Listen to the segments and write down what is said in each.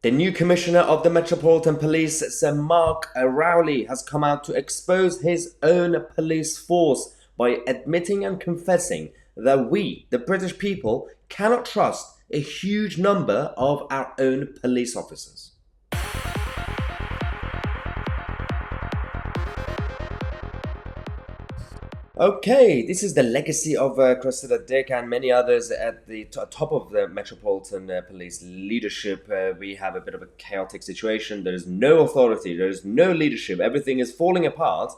The new commissioner of the Metropolitan Police, Sir Mark Rowley, has come out to expose his own police force by admitting and confessing that we, the British people, cannot trust a huge number of our own police officers. Okay, this is the legacy of Cressida Dick and many others at the top of the Metropolitan Police leadership. We have a bit of a chaotic situation. There is no authority, there is no leadership, everything is falling apart,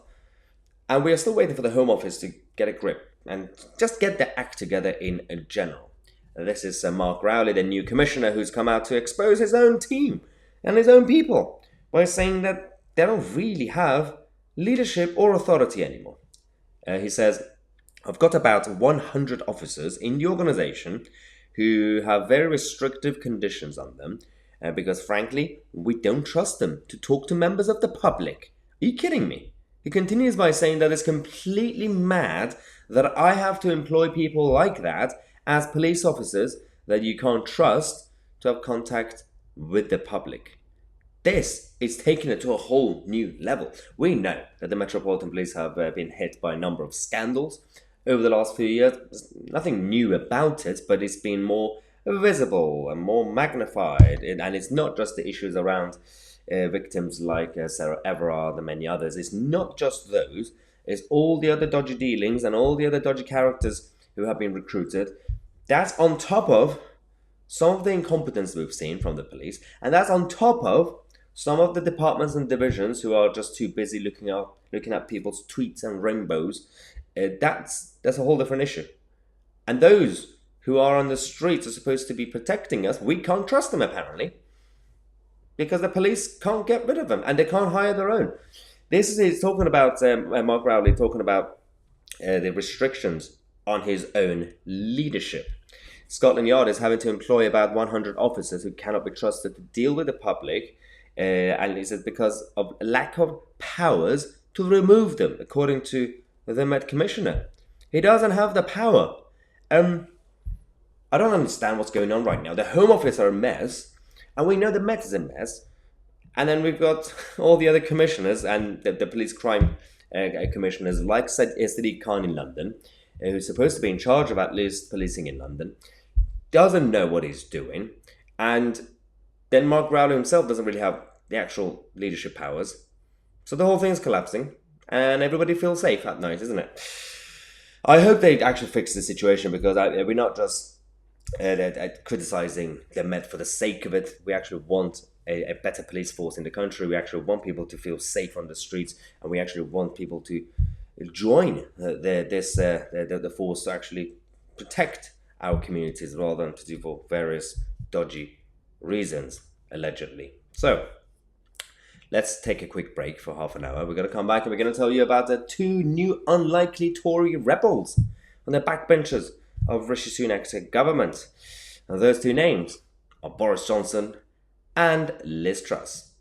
and we are still waiting for the Home Office to get a grip and just get the act together in general. This is Mark Rowley, the new commissioner, who's come out to expose his own team and his own people by saying that they don't really have leadership or authority anymore. He says, I've got about 100 officers in the organization who have very restrictive conditions on them because, frankly, we don't trust them to talk to members of the public. Are you kidding me? He continues by saying that it's completely mad that I have to employ people like that as police officers that you can't trust to have contact with the public. This is taking it to a whole new level. We know that the Metropolitan Police have been hit by a number of scandals over the last few years. There's nothing new about it, but it's been more visible and more magnified. And it's not just the issues around victims like Sarah Everard and many others. It's not just those. It's all the other dodgy dealings and all the other dodgy characters who have been recruited. That's on top of some of the incompetence we've seen from the police. And that's on top of some of the departments and divisions who are just too busy looking at people's tweets and rainbows. That's a whole different issue. And those who are on the streets are supposed to be protecting us. We can't trust them, apparently, because the police can't get rid of them and they can't hire their own. This is talking about Mark Rowley talking about the restrictions on his own leadership. Scotland Yard is having to employ about 100 officers who cannot be trusted to deal with the public. And he says because of lack of powers to remove them, according to the Met Commissioner. He doesn't have the power. I don't understand what's going on right now. The Home Office are a mess, and we know the Met is a mess. And then we've got all the other commissioners and the police crime commissioners, like Sadiq Khan in London, who's supposed to be in charge of at least policing in London, doesn't know what he's doing, and then Mark Rowley himself doesn't really have the actual leadership powers. So the whole thing is collapsing, and everybody feels safe at night, isn't it? I hope they actually fix the situation, because we're not just criticizing the Met for the sake of it. We actually want a better police force in the country. We actually want people to feel safe on the streets, and we actually want people to join the force to actually protect our communities rather than to do for various dodgy reasons, allegedly. So let's take a quick break for half an hour. We're going to come back and we're going to tell you about the two new unlikely Tory rebels on the backbenchers of Rishi Sunak's government. And those two names are Boris Johnson and Liz Truss.